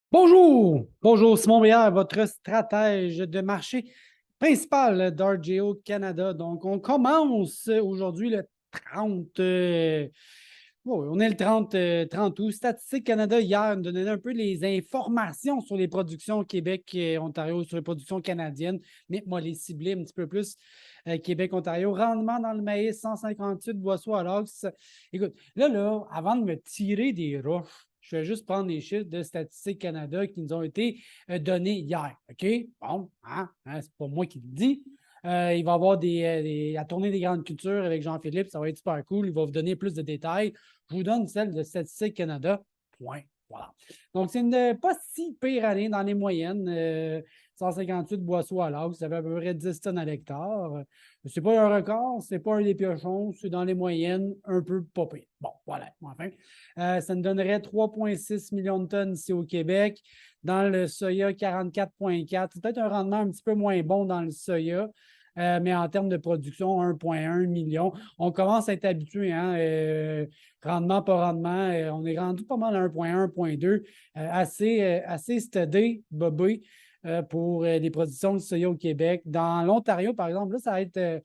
Bonjour, Simon Béard, votre stratège de marché principal d'RGO Canada. Donc, on commence aujourd'hui le 30. On est le 30 août. Statistique Canada, hier, nous donnait un peu les informations sur les productions au Québec et Ontario, sur les productions canadiennes, mais moi, les cibler un petit peu plus. Québec, Ontario, rendement dans le maïs, 158 boisseaux à l'ox. Écoute, là, avant de me tirer des roches, je vais juste prendre les chiffres de Statistique Canada qui nous ont été donnés hier. OK? Bon, c'est pas moi qui le dis. Il va y avoir la tournée des grandes cultures avec Jean-Philippe. Ça va être super cool. Il va vous donner plus de détails. Je vous donne celle de Statistique Canada. Point. Voilà. Donc, c'est une pas si pire année dans les moyennes. 158 boisseaux à l'heure, ça fait à peu près 10 tonnes à l'hectare. C'est pas un record, c'est pas un des piochons, c'est dans les moyennes, un peu pas pire. Bon, voilà, enfin. Ça nous donnerait 3,6 millions de tonnes ici au Québec. Dans le soya, 44,4. C'est peut-être un rendement un petit peu moins bon dans le soya. Mais en termes de production, 1,1 million. On commence à être habitué, hein, rendement par rendement. On est rendu pas mal à 1,1, 1,2. Assez stédé, bobé. Pour les productions de soya au Québec. Dans l'Ontario, par exemple, là, ça va être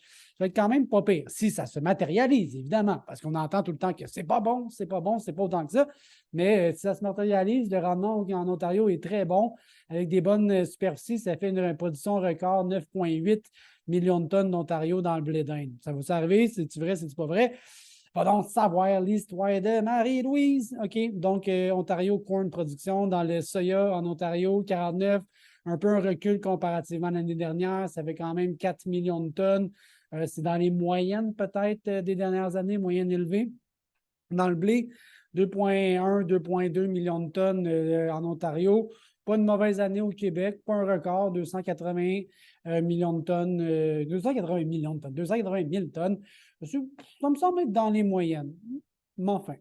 quand même pas pire. Si ça se matérialise, évidemment, parce qu'on entend tout le temps que c'est pas bon, c'est pas bon, c'est pas autant que ça. Mais si ça se matérialise, le rendement en Ontario est très bon. Avec des bonnes superficies, ça fait une production record 9,8 millions de tonnes d'Ontario dans le blé d'Inde. Ça vous arriver? C'est-tu vrai, c'est-tu pas vrai? Va donc savoir l'histoire de Marie-Louise. OK, donc Ontario Corn Production dans le soya en Ontario, 49, un peu un recul comparativement à l'année dernière. Ça fait quand même 4 millions de tonnes. C'est dans les moyennes peut-être des dernières années, moyennes élevées. Dans le blé, 2,1, 2,2 millions de tonnes en Ontario. Pas une mauvaise année au Québec, pas un record, 280 millions de tonnes, 280 millions de tonnes, 280 000 tonnes. Ça me semble être dans les moyennes. Mais enfin.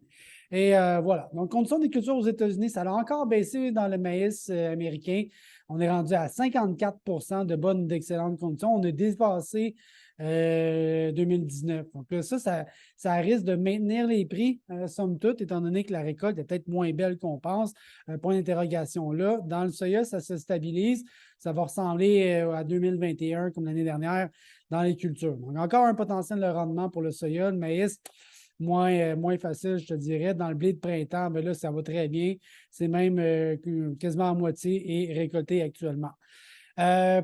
Et voilà. Donc, condition des cultures aux États-Unis, ça a encore baissé dans le maïs américain. On est rendu à 54 de bonnes, d'excellentes conditions. On a dépassé 2019. Donc là, ça risque de maintenir les prix, somme toute, étant donné que la récolte est peut-être moins belle qu'on pense. Point d'interrogation là. Dans le soya, ça se stabilise. Ça va ressembler à 2021 comme l'année dernière dans les cultures. Donc, encore un potentiel de rendement pour le soya. Le maïs, moins facile, je te dirais. Dans le blé de printemps, ben là, ça va très bien. C'est même quasiment à moitié et récolté actuellement.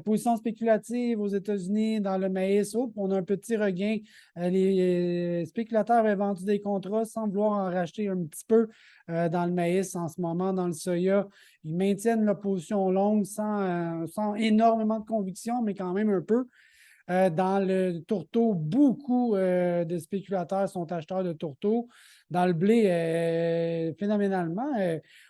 Position spéculative aux États-Unis dans le maïs. On a un petit regain. Les spéculateurs avaient vendu des contrats sans vouloir en racheter un petit peu dans le maïs en ce moment, dans le soya. Ils maintiennent la position longue sans énormément de conviction, mais quand même un peu. Dans le tourteau, beaucoup de spéculateurs sont acheteurs de tourteau. Dans le blé, phénoménalement,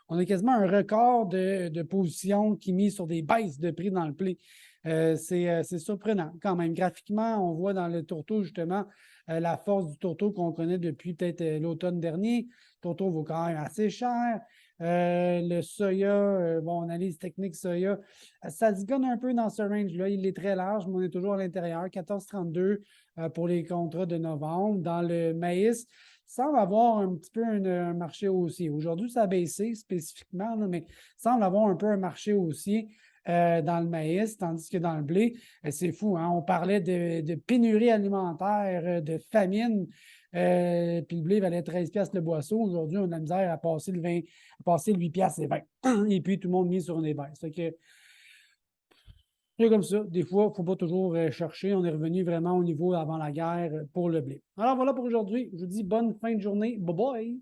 on a quasiment un record de positions qui mis sur des baisses de prix dans le blé. C'est surprenant quand même. Graphiquement, on voit dans le tourteau, justement, la force du tourteau qu'on connaît depuis peut-être l'automne dernier. Le tourteau vaut quand même assez cher. Le soya, analyse technique soya, ça se gonne un peu dans ce range-là. Il est très large, mais on est toujours à l'intérieur. 14,32 pour les contrats de novembre. Dans le maïs, semble avoir un petit peu un marché haussier. Aujourd'hui, ça a baissé spécifiquement, là, mais semble avoir un peu un marché haussier dans le maïs, tandis que dans le blé, c'est fou, hein? On parlait de pénurie alimentaire, de famine. Puis le blé valait 13 piastres le boisseau. Aujourd'hui, on a de la misère à passer le 20, à passer le 8 piastres et 20. Et puis, tout le monde mise sur une baisse. C'est comme ça. Des fois, il ne faut pas toujours chercher. On est revenu vraiment au niveau avant la guerre pour le blé. Alors voilà pour aujourd'hui. Je vous dis bonne fin de journée. Bye bye!